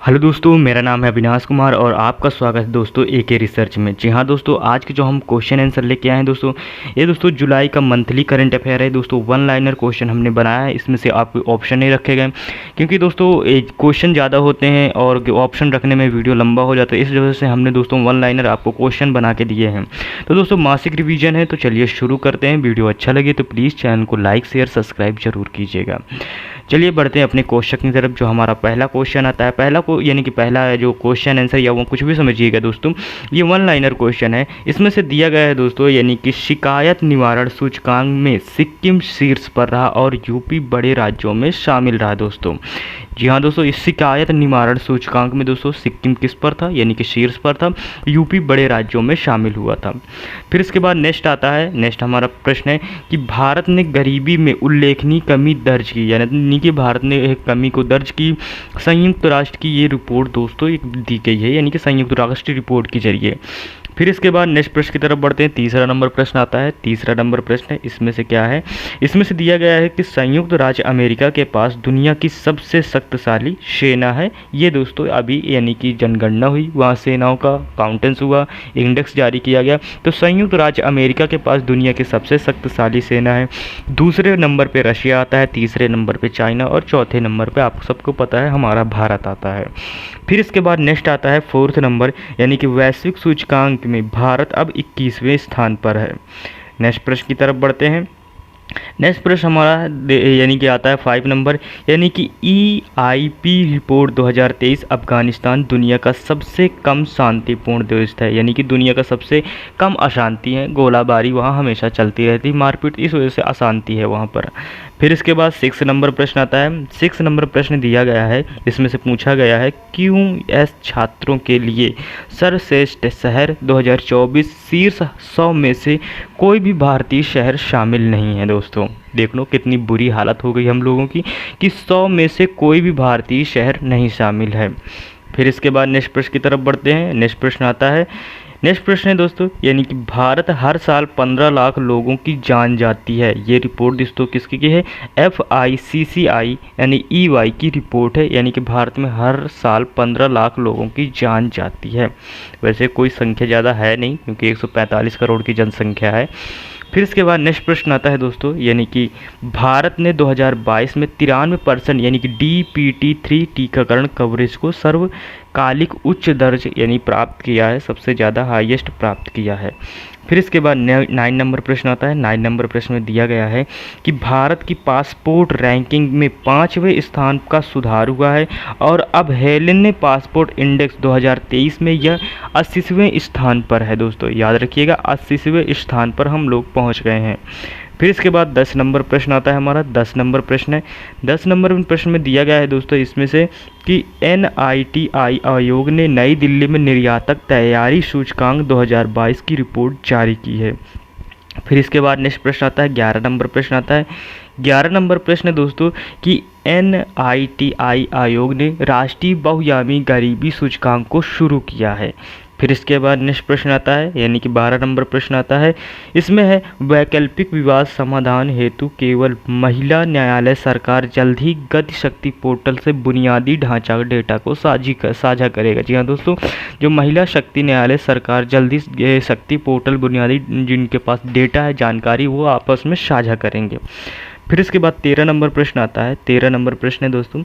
Hello दोस्तों, मेरा नाम है अविनाश कुमार और आपका स्वागत है दोस्तों एके रिसर्च में। जी हाँ दोस्तों, आज के जो हम क्वेश्चन आंसर लेके आए हैं दोस्तों, ये दोस्तों जुलाई का मंथली करंट अफेयर है दोस्तों। वन लाइनर क्वेश्चन हमने बनाया है, इसमें से आपको ऑप्शन नहीं रखे गए क्योंकि दोस्तों एक क्वेश्चन ज़्यादा होते हैं और ऑप्शन रखने में वीडियो लंबा हो जाता है। इस वजह से हमने दोस्तों वन लाइनर आपको क्वेश्चन बना के दिए हैं। तो दोस्तों मासिक रिविजन है, तो चलिए शुरू करते हैं। वीडियो अच्छा लगे तो प्लीज़ चैनल को लाइक शेयर सब्सक्राइब जरूर कीजिएगा। चलिए बढ़ते हैं अपने क्वेश्चन की तरफ। जो हमारा पहला क्वेश्चन आता है, पहला जो क्वेश्चन आंसर या वो कुछ भी समझिएगा दोस्तों, ये वन लाइनर क्वेश्चन है। इसमें से दिया गया है दोस्तों, यानी कि शिकायत निवारण सूचकांक में सिक्किम शीर्ष पर रहा और यूपी बड़े राज्यों में शामिल रहा दोस्तों। जी हाँ दोस्तों, इस शिकायत निवारण सूचकांक में दोस्तों सिक्किम किस पर था, यानी कि शीर्ष पर था, यूपी बड़े राज्यों में शामिल हुआ था। फिर इसके बाद नेक्स्ट आता है, नेक्स्ट हमारा प्रश्न है कि भारत ने गरीबी में उल्लेखनीय कमी दर्ज की, यानी कि भारत ने एक कमी को दर्ज की। संयुक्त राष्ट्र की ये रिपोर्ट दोस्तों एक दी गई है, यानी कि संयुक्त राष्ट्र रिपोर्ट के जरिए। फिर इसके बाद नेक्स्ट प्रश्न की तरफ बढ़ते हैं। तीसरा नंबर प्रश्न आता है। तीसरा नंबर प्रश्न है, इसमें से क्या है, इसमें से दिया गया है कि संयुक्त राज्य अमेरिका के पास दुनिया की सबसे शक्तिशाली सेना है। ये दोस्तों अभी यानी कि जनगणना हुई, वहाँ सेनाओं का काउंटेंस हुआ, इंडेक्स जारी किया गया। तो संयुक्त राज्य अमेरिका के पास दुनिया की सबसे शक्तिशाली सेना है। दूसरे नंबर पे रशिया आता है, तीसरे नंबर पे चाइना और चौथे नंबर पे आप सबको पता है हमारा भारत आता है। फिर इसके बाद नेक्स्ट आता है फोर्थ नंबर, यानी कि वैश्विक सूचकांक में भारत अब 21वें स्थान पर है। नेक्स्ट प्रश्न की तरफ बढ़ते हैं। नेक्स्ट प्रश्न हमारा यानी कि आता है 5 नंबर, यानी कि EIP रिपोर्ट 2023 अफगानिस्तान दुनिया का सबसे कम शांतिपूर्ण देश है, यानी कि दुनिया का सबसे कम अशांति है, गोलाबारी वहाँ हमेशा चलती रहती, मारपीट, इस वजह से अशांति है वहाँ पर। फिर इसके बाद 6 नंबर प्रश्न आता है। 6 नंबर प्रश्न दिया गया है, इसमें से पूछा गया है QS छात्रों के लिए सर्वश्रेष्ठ शहर 2024 शीर्ष 100 में से कोई भी भारतीय शहर शामिल नहीं है दोस्तों। देख लो कितनी बुरी हालत हो गई हम लोगों की कि 100 में से कोई भी भारतीय शहर नहीं शामिल है। फिर इसके बाद नेक्स्ट प्रश्न की तरफ बढ़ते हैं। नेक्स्ट प्रश्न आता है, नेक्स्ट प्रश्न है दोस्तों, यानी कि भारत हर साल 15 लाख लोगों की जान जाती है। ये रिपोर्ट दोस्तों किसकी की है, FICCI यानी EY की रिपोर्ट है, यानी कि भारत में हर साल 15 लाख लोगों की जान जाती है। वैसे कोई संख्या ज़्यादा है नहीं क्योंकि 145 करोड़ की जनसंख्या है। फिर इसके बाद नेक्स्ट प्रश्न आता है दोस्तों, यानी कि भारत ने 2022 में 93% यानी कि DPT3 टीकाकरण कवरेज को सर्वकालिक उच्च दर्ज यानी प्राप्त किया है, सबसे ज़्यादा हाईएस्ट प्राप्त किया है। फिर इसके बाद 9 नंबर प्रश्न आता है। 9 नंबर प्रश्न में दिया गया है कि भारत की पासपोर्ट रैंकिंग में 5वें स्थान का सुधार हुआ है और अब हेलेन पासपोर्ट इंडेक्स 2023 में यह 80वें स्थान पर है दोस्तों। याद रखिएगा 80वें स्थान पर हम लोग पहुंच गए हैं। फिर इसके बाद 10 नंबर प्रश्न आता है हमारा। 10 नंबर प्रश्न है। 10 नंबर प्रश्न में दिया गया है दोस्तों, इसमें से कि NITI आयोग ने नई दिल्ली में निर्यातक तैयारी सूचकांक 2022 की रिपोर्ट जारी की है। फिर इसके बाद नेक्स्ट प्रश्न आता है, 11 नंबर प्रश्न आता है। 11 नंबर प्रश्न है दोस्तों कि NITI आयोग ने राष्ट्रीय बहुआयामी गरीबी सूचकांक को शुरू किया है। फिर इसके बाद नेक्स्ट प्रश्न आता है, यानी कि 12 नंबर प्रश्न आता है। इसमें है वैकल्पिक विवाद समाधान हेतु केवल महिला न्यायालय सरकार जल्द ही गति शक्ति पोर्टल से बुनियादी ढांचा डेटा को साझा करेगा। जी हाँ दोस्तों, जो महिला शक्ति न्यायालय सरकार जल्दी शक्ति पोर्टल बुनियादी जिनके पास डेटा है, जानकारी, वो आपस में साझा करेंगे। फिर इसके बाद 13 नंबर प्रश्न आता है। 13 नंबर प्रश्न है दोस्तों,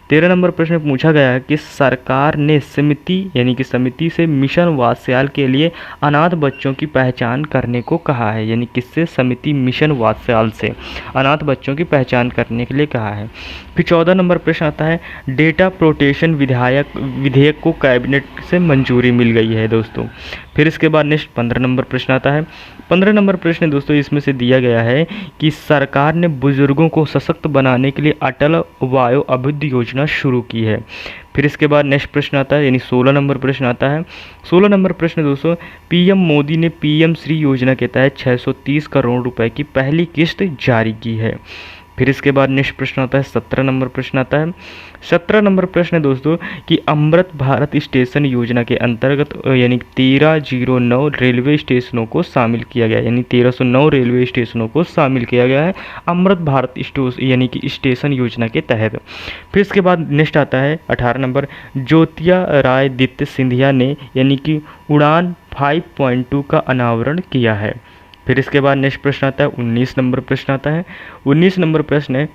13 नंबर प्रश्न में पूछा गया है कि सरकार ने समिति यानी कि समिति से मिशन वात्सल्य के लिए अनाथ बच्चों की पहचान करने को कहा है, यानी किससे, समिति मिशन वात्सल्य से अनाथ बच्चों की पहचान करने के लिए कहा है। फिर 14 नंबर प्रश्न आता है, डेटा प्रोटेक्शन विधेयक को कैबिनेट से मंजूरी मिल गई है दोस्तों। फिर इसके बाद नेक्स्ट 15 नंबर प्रश्न आता है। 15 नंबर प्रश्न दोस्तों, इसमें से दिया गया है कि सरकार ने बुजुर्गों को सशक्त बनाने के लिए अटल वायो अभ्युदय योजना शुरू की है। फिर इसके बाद नेक्स्ट प्रश्न आता है, यानी 16 नंबर प्रश्न आता है। 16 नंबर प्रश्न दोस्तों, PM मोदी ने PM श्री योजना के तहत 630 करोड़ रुपए की पहली किस्त जारी की है। फिर इसके बाद नेक्स्ट प्रश्न आता है, 17 नंबर प्रश्न आता है। 17 नंबर प्रश्न है दोस्तों कि अमृत भारत स्टेशन योजना के अंतर्गत यानी 1309 रेलवे स्टेशनों को शामिल किया गया, यानी 1309 रेलवे स्टेशनों को शामिल किया गया है अमृत भारत यानी कि स्टेशन योजना के तहत। फिर इसके बाद नेक्स्ट आता है 18 नंबर, ज्योतिरादित्य सिंधिया ने यानी कि उड़ान 5.2 का अनावरण किया है। फिर इसके बाद नेक्स्ट प्रश्न आता है 19 नंबर प्रश्न आता है। 19 नंबर प्रश्न है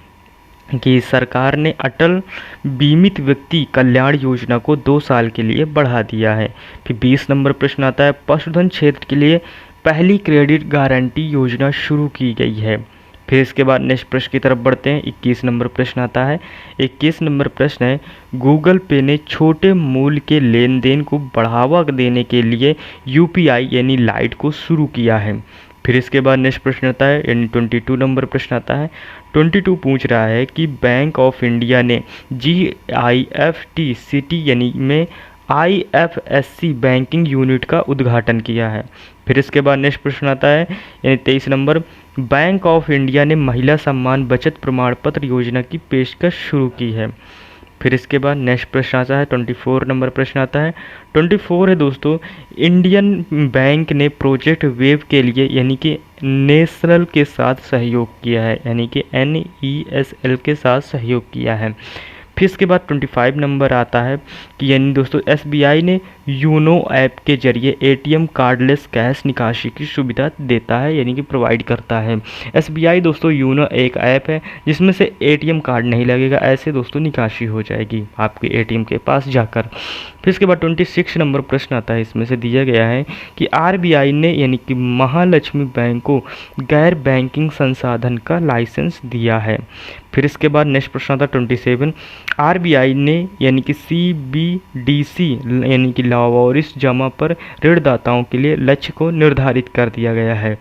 कि सरकार ने अटल बीमित व्यक्ति कल्याण योजना को 2 साल के लिए बढ़ा दिया है। फिर 20 नंबर प्रश्न आता है, पशुधन क्षेत्र के लिए पहली क्रेडिट गारंटी योजना शुरू की गई है। फिर इसके बाद नेक्स्ट प्रश्न की तरफ बढ़ते हैं। 21 नंबर प्रश्न आता है। 21 नंबर प्रश्न है, गूगल पे ने छोटे मूल्य के लेन देन को बढ़ावा देने के लिए यूपीआई यानी लाइट को शुरू किया है। फिर इसके बाद नेक्स्ट प्रश्न आता है यानी 22 नंबर प्रश्न आता है। 22 पूछ रहा है कि बैंक ऑफ इंडिया ने GIFT सिटी यानी में IFSC बैंकिंग यूनिट का उद्घाटन किया है। फिर इसके बाद नेक्स्ट प्रश्न आता है यानी 23 नंबर, बैंक ऑफ इंडिया ने महिला सम्मान बचत प्रमाण पत्र योजना की पेशकश शुरू की है। फिर इसके बाद नेक्स्ट प्रश्न आता है 24 नंबर प्रश्न आता है। 24 है दोस्तों, इंडियन बैंक ने प्रोजेक्ट वेव के लिए यानी कि नेशनल के साथ सहयोग किया है, यानी कि NESL के साथ सहयोग किया है। फिर इसके बाद 25 नंबर आता है कि यानी दोस्तों SBI ने यूनो ऐप के जरिए ATM कार्डलेस कैश निकासी की सुविधा देता है, यानी कि प्रोवाइड करता है। SBI दोस्तों यूनो एक ऐप है जिसमें से ATM कार्ड नहीं लगेगा, ऐसे दोस्तों निकासी हो जाएगी आपके ATM के पास जाकर। फिर इसके बाद 26 नंबर प्रश्न आता है, इसमें से दिया गया है कि RBI ने यानी कि महालक्ष्मी बैंक को गैर बैंकिंग संसाधन का लाइसेंस दिया है। फिर इसके बाद नेक्स्ट प्रश्न आता है 27, RBI ने यानी कि CBDC यानी कि लावारिस जमा पर ऋणदाताओं के लिए लक्ष्य को निर्धारित कर दिया गया है।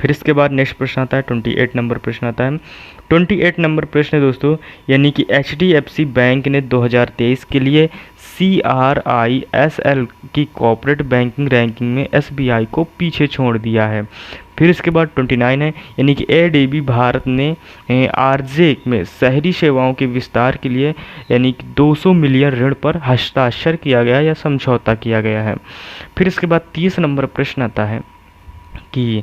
फिर इसके बाद नेक्स्ट प्रश्न आता है 28 नंबर प्रश्न आता है। 28 नंबर प्रश्न है दोस्तों, यानी कि HDFC बैंक ने 2023 के लिए CRISL की कॉर्पोरेट बैंकिंग रैंकिंग में SBI को पीछे छोड़ दिया है। फिर इसके बाद 29 है, यानी कि ADB भारत ने RJ में शहरी सेवाओं के विस्तार के लिए यानी कि 200 मिलियन ऋण पर हस्ताक्षर किया गया या समझौता किया गया है। फिर इसके बाद 30 नंबर प्रश्न आता है कि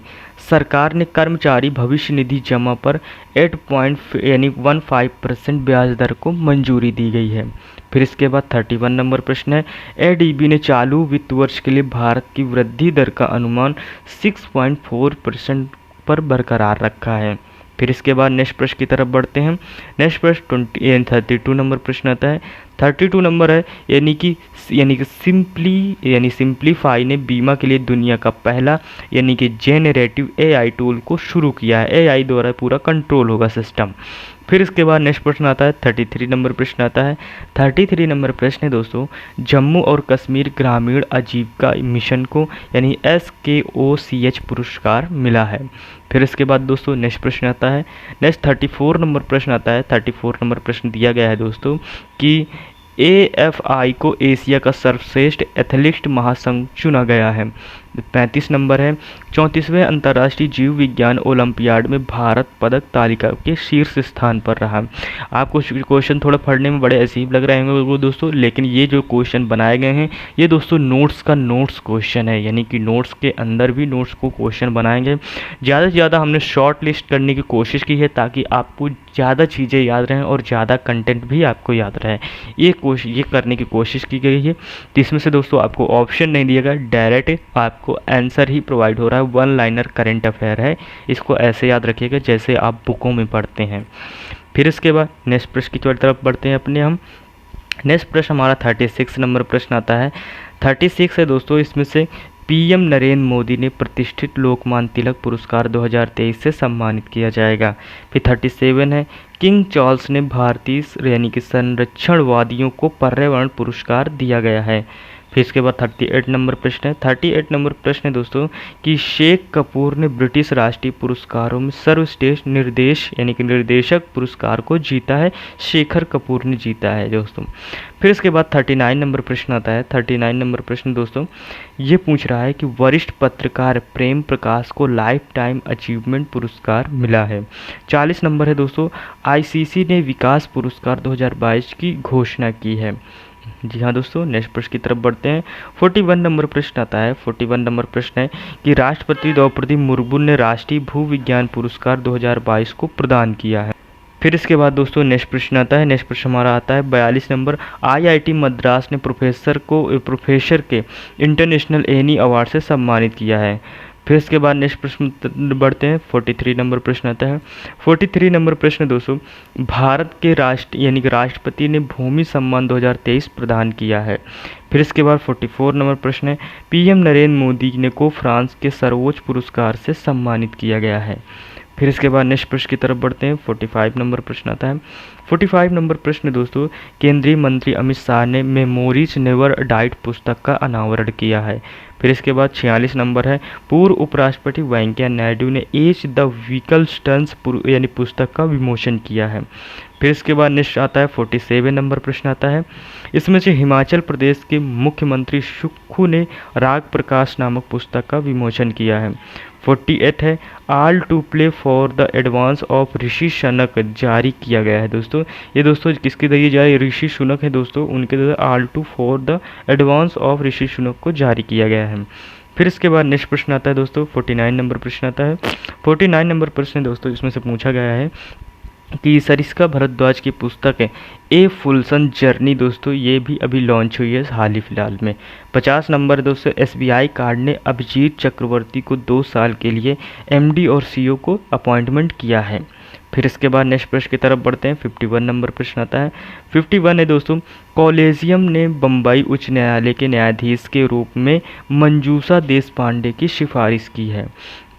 सरकार ने कर्मचारी भविष्य निधि जमा पर 8.15% ब्याज दर को मंजूरी दी गई है। फिर इसके बाद 31 नंबर प्रश्न है, ADB ने चालू वित्त वर्ष के लिए भारत की वृद्धि दर का अनुमान 6.4% पर बरकरार रखा है। फिर इसके बाद नेक्स्ट प्रश्न की तरफ बढ़ते हैं। नेक्स्ट प्रश्न 32 नंबर प्रश्न आता है। 32 नंबर है, यानी कि सिंप्लीफाई ने बीमा के लिए दुनिया का पहला यानी कि जेनरेटिव AI टूल को शुरू किया है। AI द्वारा पूरा कंट्रोल होगा सिस्टम। फिर इसके बाद नेक्स्ट प्रश्न आता है 33 नंबर प्रश्न आता है। 33 नंबर प्रश्न है दोस्तों, जम्मू और कश्मीर ग्रामीण आजीविका मिशन को यानी SKOCH पुरस्कार मिला है। फिर इसके बाद दोस्तों नेक्स्ट प्रश्न आता है। नेक्स्ट 34 नंबर प्रश्न आता है। 34 नंबर प्रश्न दिया गया है दोस्तों कि AFI को एशिया का सर्वश्रेष्ठ एथलीट महासंघ चुना गया है। 35 नंबर है, 34वें अंतर्राष्ट्रीय जीव विज्ञान ओलंपियाड में भारत पदक तालिका के शीर्ष स्थान पर रहा। आपको क्वेश्चन थोड़ा पढ़ने में बड़े अजीब लग रहे होंगे दोस्तों, लेकिन ये जो क्वेश्चन बनाए गए हैं ये दोस्तों नोट्स का नोट्स क्वेश्चन है, यानी कि नोट्स के अंदर भी नोट्स को क्वेश्चन बनाएंगे। ज़्यादा से ज़्यादा हमने शॉर्ट लिस्ट करने की कोशिश की है ताकि आपको ज़्यादा चीज़ें याद रहें और ज़्यादा कंटेंट भी आपको याद रहे। ये करने की कोशिश की गई है। तो इसमें से दोस्तों आपको ऑप्शन नहीं दिया गया, डायरेक्ट आपको आंसर ही प्रोवाइड हो रहा है। 1 लाइनर करंट अफेयर है, इसको ऐसे याद रखिएगा जैसे आप बुकों में पढ़ते हैं। फिर इसके बाद नेक्स्ट प्रश्न की तरफ बढ़ते हैं अपने हम। नेक्स्ट प्रश्न हमारा 36 नंबर प्रश्न आता है। 36 है दोस्तों, इसमें से PM नरेंद्र मोदी ने प्रतिष्ठित लोकमान्य तिलक पुरस्कार 2023 से सम्मानित किया जाएगा। फिर 37 है, किंग चार्ल्स ने भारतीय यानी कि संरक्षणवादियों को पर्यावरण पुरस्कार दिया गया है। फिर इसके बाद 38 नंबर प्रश्न है। 38 नंबर प्रश्न है दोस्तों कि शेख कपूर ने ब्रिटिश राष्ट्रीय पुरस्कारों में सर्वश्रेष्ठ निर्देश यानी कि निर्देशक पुरस्कार को जीता है, शेखर कपूर ने जीता है दोस्तों। फिर इसके बाद 39 नंबर प्रश्न आता है। 39 नंबर प्रश्न दोस्तों ये पूछ रहा है कि वरिष्ठ पत्रकार प्रेम प्रकाश को लाइफ टाइम अचीवमेंट पुरस्कार मिला है। 40 नंबर है दोस्तों, आईसीसी ने विकास पुरस्कार 2022 की घोषणा की है। जी हाँ दोस्तों, नेक्स्ट प्रश्न की तरफ बढ़ते हैं। 41 नंबर प्रश्न आता है। 41 नंबर प्रश्न है कि राष्ट्रपति द्रौपदी मुर्मू ने राष्ट्रीय भू विज्ञान पुरस्कार 2022 को प्रदान किया है। फिर इसके बाद दोस्तों नेक्स्ट प्रश्न आता है। नेक्स्ट प्रश्न हमारा आता है 42 नंबर, आईआईटी मद्रास ने प्रोफेसर के इंटरनेशनल एनी अवार्ड से सम्मानित किया है। फिर इसके बाद नेक्स्ट प्रश्न बढ़ते हैं। 43 नंबर प्रश्न आता है। 43 नंबर प्रश्न दोस्तों, भारत के राष्ट्रपति ने भूमि सम्मान 2023 प्रदान किया है। फिर इसके बाद 44 नंबर प्रश्न है, पीएम नरेंद्र मोदी ने को फ्रांस के सर्वोच्च पुरस्कार से सम्मानित किया गया है। फिर इसके बाद नेक्स्ट प्रश्न की तरफ बढ़ते हैं। 45 नंबर प्रश्न आता है। 45 नंबर प्रश्न दोस्तों, केंद्रीय मंत्री अमित शाह ने मेमोरीज नेवर डाइड पुस्तक का अनावरण किया है। फिर इसके बाद 46 नंबर है, पूर्व उपराष्ट्रपति वेंकैया नायडू ने एज द व्हीकल स्टन्स यानी पुस्तक का विमोचन किया है। फिर इसके बाद नेक्स्ट आता है 47 नंबर प्रश्न आता है। इसमें से हिमाचल प्रदेश के मुख्यमंत्री सुक्खू ने राग प्रकाश नामक पुस्तक का विमोचन किया है। 48 है, all to play for the advance of Rishi Sunak जारी किया गया है दोस्तों। ये दोस्तों किसके जरिए जारी, ऋषि सुनक है दोस्तों, उनके द्वारा all to for the advance of Rishi Sunak को जारी किया गया है। फिर इसके बाद नेक्स्ट प्रश्न आता है दोस्तों 49 नंबर प्रश्न आता है। 49 नंबर प्रश्न दोस्तों इसमें से पूछा गया है कि सरिस्का भारद्वाज की पुस्तक है ए फुलसन जर्नी दोस्तों, ये भी अभी लॉन्च हुई है हाल ही फिलहाल में। 50 नंबर दोस्तों, एसबीआई कार्ड ने अभिजीत चक्रवर्ती को 2 साल के लिए एमडी और सीईओ को अपॉइंटमेंट किया है। फिर इसके बाद नेक्स्ट प्रश्न की तरफ बढ़ते हैं। 51 नंबर प्रश्न आता है। 51 है दोस्तों, कॉलेजियम ने बम्बई उच्च न्यायालय के न्यायाधीश के रूप में मंजूषा देशपांडे की सिफारिश की है।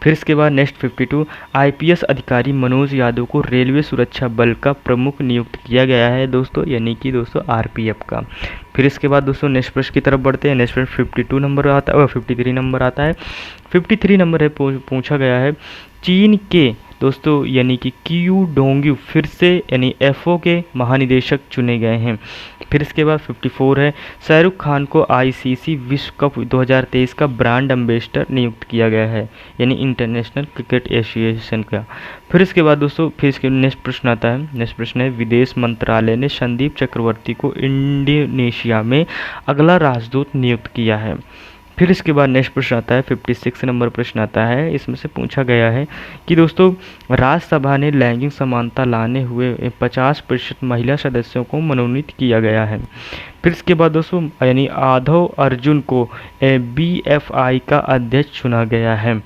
फिर इसके बाद नेक्स्ट 52, आईपीएस अधिकारी मनोज यादव को रेलवे सुरक्षा बल का प्रमुख नियुक्त किया गया है दोस्तों, यानी कि दोस्तों आरपीएफ का। फिर इसके बाद दोस्तों नेक्स्ट प्रश्न की तरफ बढ़ते हैं। नेक्स्ट प्रश्न 52 नंबर आता है, 53 नंबर आता है। 53 नंबर है पूछा गया है, चीन के दोस्तों यानी कि क्यू डोंग्यू फिर से यानी एफओ के महानिदेशक चुने गए हैं। फिर इसके बाद 54 है, शाहरुख खान को आईसीसी विश्व कप 2023 का ब्रांड एम्बेसडर नियुक्त किया गया है, यानी इंटरनेशनल क्रिकेट एसोसिएशन का। फिर इसके बाद दोस्तों फिर इसके नेक्स्ट प्रश्न आता है। नेक्स्ट प्रश्न है, विदेश मंत्रालय ने संदीप चक्रवर्ती को इंडोनेशिया में अगला राजदूत नियुक्त किया है। फिर इसके बाद नेक्स्ट प्रश्न आता है 56 नंबर प्रश्न आता है। इसमें से पूछा गया है कि दोस्तों राज्यसभा ने लैंगिक समानता लाने हुए 50% महिला सदस्यों को मनोनीत किया गया है। फिर इसके बाद दोस्तों यानी आधव अर्जुन को बीएफआई का अध्यक्ष चुना गया है।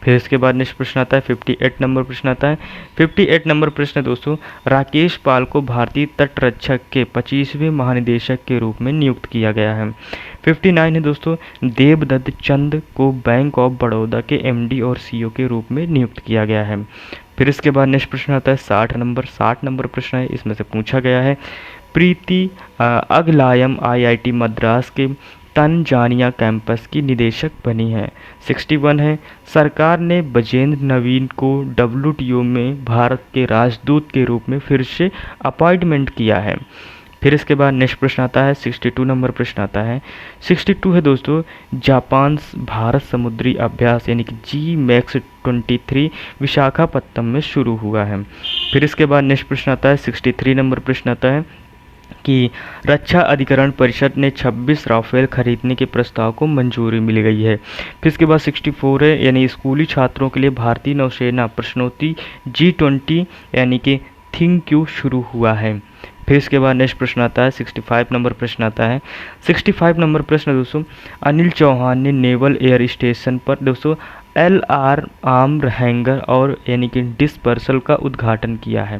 फिर इसके बाद नेक्स्ट प्रश्न आता है 58 नंबर प्रश्न आता है। 58 नंबर प्रश्न दोस्तों, राकेश पाल को भारतीय तटरक्षक के 25वें महानिदेशक के रूप में नियुक्त किया गया है। 59 है दोस्तों, देवदत्त चंद को बैंक ऑफ बड़ौदा के एमडी और सीईओ के रूप में नियुक्त किया गया है। फिर इसके बाद नेक्स्ट प्रश्न आता है 60 नंबर प्रश्न है। इसमें से पूछा गया है, प्रीति अगलायम आईआईटी मद्रास के तंजानिया कैंपस की निदेशक बनी है। 61 है, सरकार ने बजेंद्र नवीन को डब्ल्यूटीओ में भारत के राजदूत के रूप में फिर से अपॉइंटमेंट किया है। फिर इसके बाद नेक्स्ट प्रश्न आता है 62 नंबर प्रश्न आता है। 62 है दोस्तों, जापान भारत समुद्री अभ्यास यानी कि GMAX-23 विशाखापत्तनम में शुरू हुआ है। फिर इसके बाद नेक्स्ट प्रश्न आता है 63 नंबर प्रश्न आता है कि रक्षा अधिकरण परिषद ने 26 राफेल खरीदने के प्रस्ताव को मंजूरी मिल गई है। फिर इसके बाद 64 है, यानी स्कूली छात्रों के लिए भारतीय नौसेना प्रश्नोत्तरी G20 यानी कि थिंक शुरू हुआ है। फिर इसके बाद नेक्स्ट प्रश्न आता है 65 नंबर प्रश्न आता है। 65 नंबर प्रश्न दोस्तों, अनिल चौहान ने नेवल एयर स्टेशन पर दोस्तों LR आर्म हैंगर और यानी कि डिस्पर्सल का उद्घाटन किया है।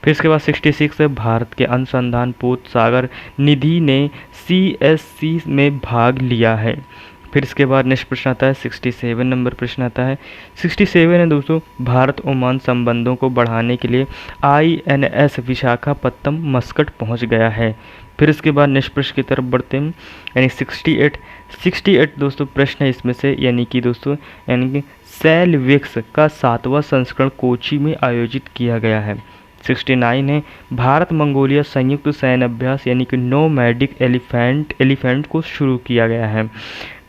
फिर इसके बाद 66 है, भारत के अनुसंधान पोत सागर निधि ने CSC में भाग लिया है। फिर इसके बाद नेक्स्ट प्रश्न आता है 67 नंबर प्रश्न आता है। 67 है दोस्तों, भारत ओमान संबंधों को बढ़ाने के लिए INS विशाखापत्तनम मस्कट पहुंच गया है। फिर इसके बाद नेक्स्ट प्रश्न की तरफ बढ़ते हैं, यानी 68 दोस्तों प्रश्न है इसमें से, यानी कि दोस्तों यानी कि सेलविक्स का 7वां संस्करण कोची में आयोजित किया गया है। 69 है, भारत मंगोलिया संयुक्त सैन्य अभ्यास यानी कि नोमैडिक एलिफेंट को शुरू किया गया है।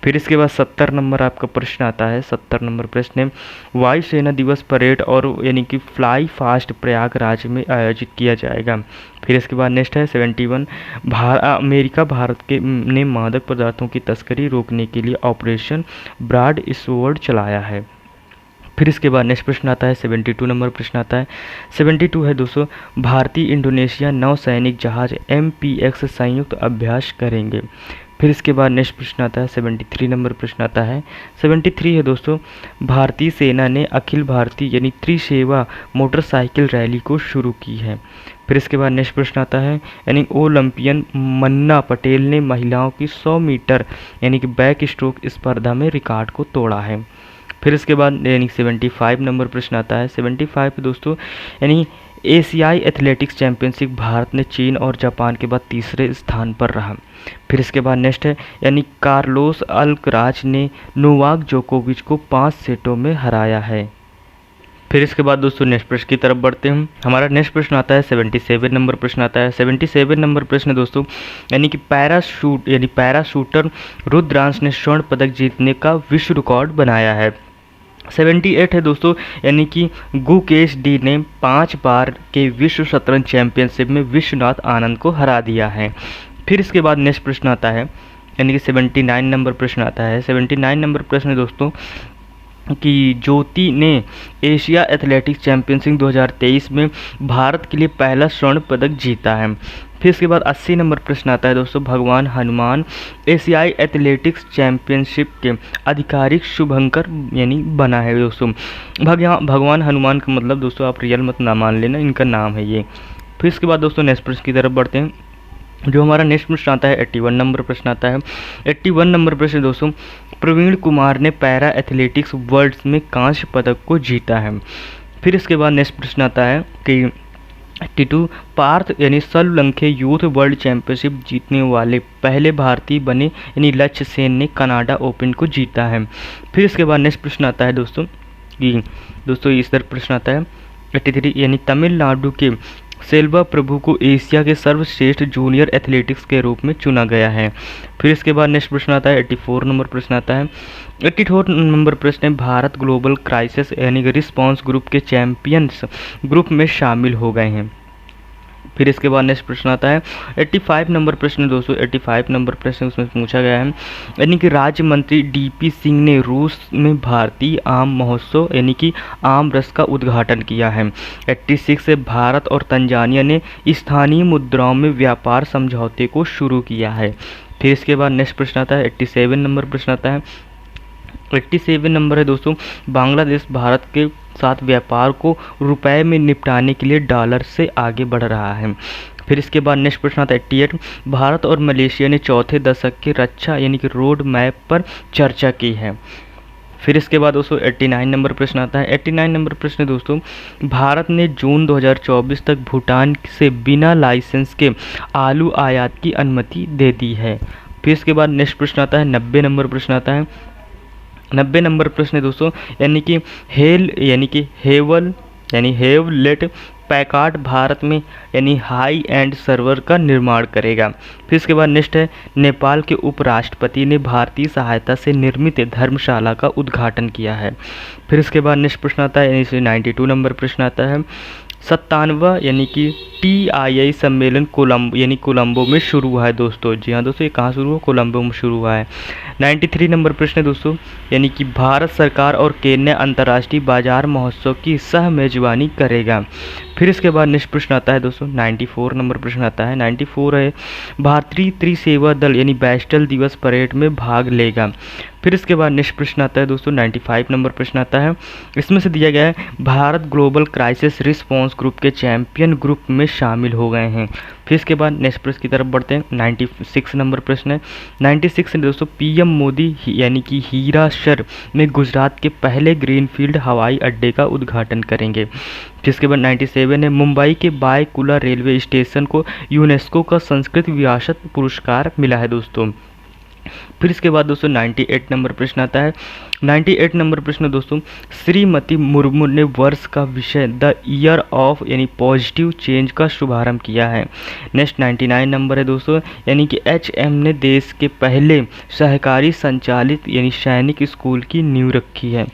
फिर इसके बाद 70 नंबर आपका प्रश्न आता है। 70 नंबर प्रश्न है, वायुसेना दिवस परेड और यानी कि फ्लाई फास्ट प्रयागराज में आयोजित किया जाएगा। फिर इसके बाद नेक्स्ट है 71, अमेरिका भारत के ने मादक पदार्थों की तस्करी रोकने के लिए ऑपरेशन ब्रॉड स्वॉर्ड चलाया है। फिर इसके बाद नेक्स्ट प्रश्न आता है 72 नंबर प्रश्न आता है। 72 है दोस्तों, भारतीय इंडोनेशिया नौसैनिक जहाज MPX संयुक्त अभ्यास करेंगे। फिर इसके बाद नेक्स्ट प्रश्न आता है 73 नंबर प्रश्न आता है। 73 है दोस्तों, भारतीय सेना ने अखिल भारतीय यानी त्रिसेवा मोटरसाइकिल रैली को शुरू की है। फिर इसके बाद नेक्स्ट प्रश्न आता है, यानी ओलंपियन मन्ना पटेल ने महिलाओं की 100 मीटर यानी कि बैक स्ट्रोक स्पर्धा में रिकॉर्ड को तोड़ा है। फिर इसके बाद यानी 75 नंबर प्रश्न आता है। 75 दोस्तों, यानी एशियाई एथलेटिक्स चैंपियनशिप भारत ने चीन और जापान के बाद तीसरे स्थान पर रहा। फिर इसके बाद नेक्स्ट है, यानी कार्लोस अल्कराज ने नोवाक जोकोविच को 5 सेटों में हराया है। फिर इसके बाद दोस्तों नेक्स्ट प्रश्न की तरफ बढ़ते हैं। हमारा नेक्स्ट प्रश्न आता है 77 नंबर प्रश्न आता है। 77 नंबर प्रश्न दोस्तों, यानी कि पैराशूटर रुद्रांश ने स्वर्ण पदक जीतने का विश्व रिकॉर्ड बनाया है। 78 है दोस्तों, यानी कि गुकेश डी ने 5 बार के विश्व शतरंज चैंपियनशिप में विश्वनाथ आनंद को हरा दिया है। फिर इसके बाद नेक्स्ट प्रश्न आता है, यानी कि 79 नंबर प्रश्न आता है। 79 नंबर प्रश्न दोस्तों कि ज्योति ने एशिया एथलेटिक्स चैंपियनशिप 2023 में भारत के लिए पहला स्वर्ण पदक जीता है। फिर इसके बाद 80 नंबर प्रश्न आता है दोस्तों, भगवान हनुमान एशियाई एथलेटिक्स चैंपियनशिप के आधिकारिक शुभंकर यानी बना है दोस्तों। भगवान हनुमान का मतलब दोस्तों आप रियल मत ना मान लेना, इनका नाम है ये। फिर इसके बाद दोस्तों नेक्स्ट प्रश्न की तरफ बढ़ते हैं। जो हमारा नेक्स्ट प्रश्न आता है 81 नंबर प्रश्न आता है। 81 नंबर प्रश्न दोस्तों, प्रवीण कुमार ने पैरा एथलेटिक्स वर्ल्ड में कांस्य पदक को जीता है। फिर इसके बाद नेक्स्ट प्रश्न आता है कि 82 पार्थ यानी सललंखे यूथ वर्ल्ड चैंपियनशिप जीतने वाले पहले भारतीय बने यानी लक्ष्य सेन ने कनाडा ओपन को जीता है। फिर इसके बाद नेक्स्ट प्रश्न आता है दोस्तों कि दोस्तों इस तरह प्रश्न आता है 83, यानी तमिलनाडु के सेल्वा प्रभु को एशिया के सर्वश्रेष्ठ जूनियर एथलेटिक्स के रूप में चुना गया है। फिर इसके बाद नेक्स्ट प्रश्न आता है 84 नंबर प्रश्न आता है। 84 नंबर प्रश्न है, भारत ग्लोबल क्राइसिस यानी कि रिस्पॉन्स ग्रुप के चैंपियंस ग्रुप में शामिल हो गए हैं। फिर इसके बाद नेक्स्ट प्रश्न आता है 85 नंबर प्रश्न दोस्तों। 85 नंबर प्रश्न उसमें पूछा गया है, यानी कि राज्य मंत्री DP सिंह ने रूस में भारतीय आम महोत्सव यानी कि आम रस का उद्घाटन किया है। 86 से भारत और तंजानिया ने स्थानीय मुद्राओं में व्यापार समझौते को शुरू किया है। फिर इसके बाद नेक्स्ट प्रश्न आता है 87 नंबर प्रश्न आता है। 87 नंबर है दोस्तों, बांग्लादेश भारत के साथ व्यापार को रुपए में निपटाने के लिए डॉलर से आगे बढ़ रहा है। फिर इसके बाद नेक्स्ट प्रश्न आता है 88, भारत और मलेशिया ने चौथे दशक के रक्षा यानी कि रोड मैप पर चर्चा की है। फिर इसके बाद दोस्तों 89 नंबर प्रश्न आता है। 89 नंबर प्रश्न दोस्तों, भारत ने जून 2024 तक भूटान से बिना लाइसेंस के आलू आयात की अनुमति दे दी है। फिर इसके बाद नेक्स्ट प्रश्न आता है 90 नंबर प्रश्न आता है। 90 नंबर प्रश्न दोस्तों, यानी कि हेवलेट पैकार्ड भारत में यानी हाई एंड सर्वर का निर्माण करेगा। फिर इसके बाद नेक्स्ट है, नेपाल के उपराष्ट्रपति ने भारतीय सहायता से निर्मित धर्मशाला का उद्घाटन किया है। फिर इसके बाद नेक्स्ट प्रश्न आता है, यानी 92 नंबर प्रश्न आता है। 97वां यानी कि TII सम्मेलन कोलंबो में शुरू हुआ है दोस्तों। जी हाँ दोस्तों, ये कहाँ शुरू हुआ? कोलंबो में शुरू हुआ है। 93 नंबर प्रश्न दोस्तों, यानी कि भारत सरकार और केन्या अंतर्राष्ट्रीय बाजार महोत्सव की सह मेजबानी करेगा। फिर इसके बाद नेक्स्ट प्रश्न आता है दोस्तों 94 नंबर प्रश्न आता है। 94 है, भारतीय त्रिसेवा दल यानी बैस्टल दिवस परेड में भाग लेगा। फिर इसके बाद नेक्स्ट प्रश्न आता है दोस्तों 95 नंबर प्रश्न आता है। इसमें से दिया गया है Bharat global crisis response group के चैंपियन ग्रुप में शामिल हो गए हैं। फिर इसके बाद नेक्स्ट प्रश्न की तरफ बढ़ते हैं। 96 नंबर प्रश्न है। 96 में दोस्तों पीएम मोदी यानी कि हीरासर में गुजरात के पहले ग्रीनफील्ड हवाई अड्डे का उद्घाटन करेंगे। जिसके बाद 97 है मुंबई के बायकुला रेलवे स्टेशन को यूनेस्को का संस्कृति विरासत पुरस्कार मिला है दोस्तों। फिर इसके बाद दोस्तों 98 नंबर प्रश्न आता है। 98 नंबर प्रश्न दोस्तों श्रीमती मुर्मू ने वर्ष का विषय द ईयर ऑफ यानी पॉजिटिव चेंज का शुभारंभ किया है। नेक्स्ट 99 नंबर है दोस्तों यानी कि HM ने देश के पहले सहकारी संचालित यानी सैनिक स्कूल की नींव रखी है।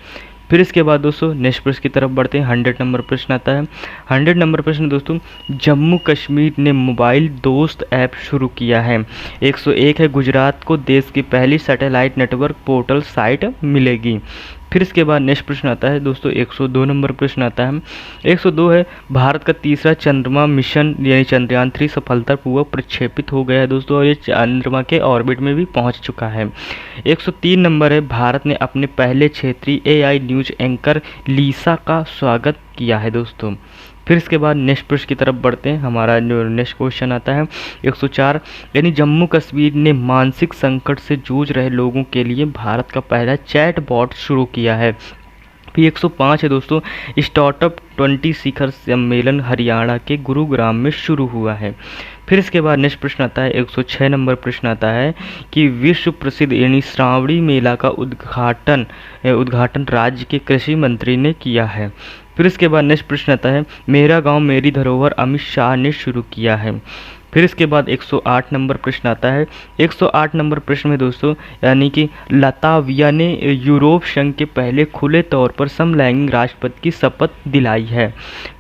फिर इसके बाद दोस्तों नेक्स्ट प्रश्न की तरफ बढ़ते हैं। 100 नंबर प्रश्न आता है। 100 नंबर प्रश्न दोस्तों जम्मू कश्मीर ने मोबाइल दोस्त ऐप शुरू किया है। 101 है गुजरात को देश की पहली सैटेलाइट नेटवर्क पोर्टल साइट मिलेगी। फिर इसके बाद नेक्स्ट प्रश्न आता है दोस्तों 102 नंबर प्रश्न आता है। 102 है भारत का तीसरा चंद्रमा मिशन यानी चंद्रयान 3 सफलतापूर्वक प्रक्षेपित हो गया है दोस्तों और ये चंद्रमा के ऑर्बिट में भी पहुंच चुका है। 103 नंबर है भारत ने अपने पहले क्षेत्रीय AI न्यूज एंकर लीसा का स्वागत किया है दोस्तों। फिर इसके बाद नेक्स्ट प्रश्न की तरफ बढ़ते हैं। हमारा जो नेक्स्ट क्वेश्चन आता है 104 यानी जम्मू कश्मीर ने मानसिक संकट से जूझ रहे लोगों के लिए भारत का पहला चैट बॉट शुरू किया है। फिर 105 है दोस्तों स्टार्टअप 20 शिखर सम्मेलन हरियाणा के गुरुग्राम में शुरू हुआ है। फिर इसके बाद नेक्स्ट प्रश्न आता है 106 नंबर प्रश्न आता है कि विश्व प्रसिद्ध यानी श्रावणी मेला का उद्घाटन राज्य के कृषि मंत्री ने किया है। फिर इसके बाद नेक्स्ट प्रश्न आता है मेरा गांव मेरी धरोहर अमित शाह ने शुरू किया है। फिर इसके बाद 108 नंबर प्रश्न आता है। 108 नंबर प्रश्न में दोस्तों यानी कि लताविया ने यूरोप संघ के पहले खुले तौर पर समलैंगिक राष्ट्रपति की शपथ दिलाई है।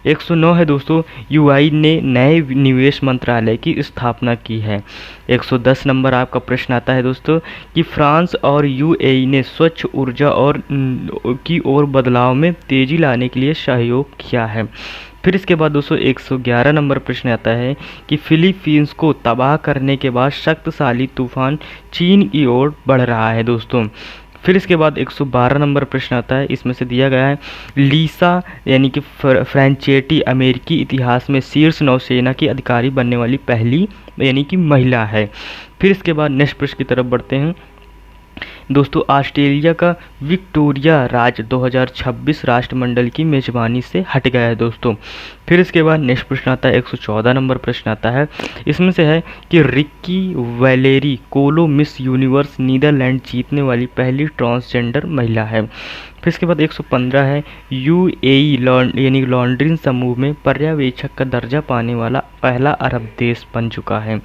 109 है दोस्तों UI ने नए निवेश मंत्रालय की स्थापना की है। 110 नंबर आपका प्रश्न आता है दोस्तों कि फ्रांस और UAE ने स्वच्छ ऊर्जा और की ओर बदलाव में तेजी लाने के लिए सहयोग किया है। फिर इसके बाद दोस्तों 111 नंबर प्रश्न आता है कि फिलीपींस को तबाह करने के बाद शक्तिशाली तूफान चीन की ओर बढ़ रहा है दोस्तों। फिर इसके बाद 112 नंबर प्रश्न आता है। इसमें से दिया गया है लीसा यानी कि फ्रैंचेटी अमेरिकी इतिहास में शीर्ष नौसेना की अधिकारी बनने वाली पहली यानी कि महिला है। फिर इसके बाद नेक्स्ट प्रश्न की तरफ बढ़ते हैं दोस्तों ऑस्ट्रेलिया का विक्टोरिया राज्य 2026 राष्ट्रमंडल की मेजबानी से हट गया है दोस्तों। फिर इसके बाद नेक्स्ट प्रश्न आता है 114 नंबर प्रश्न आता है। इसमें से है कि रिक्की वैलेरी कोलो मिस यूनिवर्स नीदरलैंड जीतने वाली पहली ट्रांसजेंडर महिला है। फिर इसके बाद 115 है UAE यानी लॉन्ड्रीन समूह में पर्यवेक्षक का दर्जा पाने वाला पहला अरब देश बन चुका है।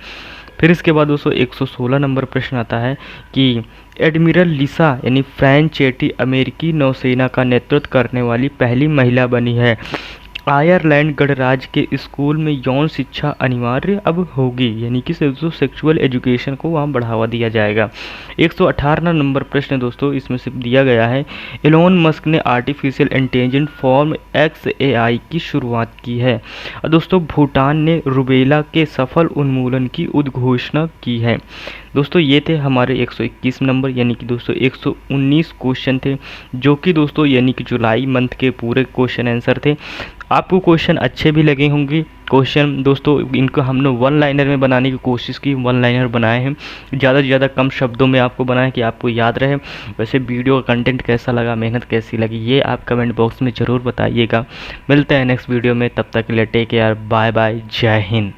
फिर इसके बाद दोस्तों 116 नंबर प्रश्न आता है कि एडमिरल लिसा यानी फ्रैंचेटी अमेरिकी नौसेना का नेतृत्व करने वाली पहली महिला बनी है। आयरलैंड गणराज्य के स्कूल में यौन शिक्षा अनिवार्य अब होगी यानी कि सेक्सुअल एजुकेशन को वहाँ बढ़ावा दिया जाएगा। 118 नंबर प्रश्न दोस्तों इसमें से दिया गया है एलोन मस्क ने आर्टिफिशियल इंटेलिजेंस फॉर्म XAI की शुरुआत की है। और दोस्तों भूटान ने रुबेला के सफल उन्मूलन की उद्घोषणा की है। दोस्तों ये थे हमारे 121 नंबर यानी कि दोस्तों 119 क्वेश्चन थे जो कि दोस्तों यानी कि जुलाई मंथ के पूरे क्वेश्चन आंसर थे। आपको क्वेश्चन अच्छे भी लगे होंगे। क्वेश्चन दोस्तों इनको हमने वन लाइनर में बनाने की कोशिश की, वन लाइनर बनाए हैं, ज़्यादा से ज़्यादा कम शब्दों में आपको बनाए कि आपको याद रहे। वैसे वीडियो का कंटेंट कैसा लगा, मेहनत कैसी लगी, ये आप कमेंट बॉक्स में ज़रूर बताइएगा। मिलते हैं नेक्स्ट वीडियो में, तब तक के लिए टेक केयर, बाय बाय, जय हिंद।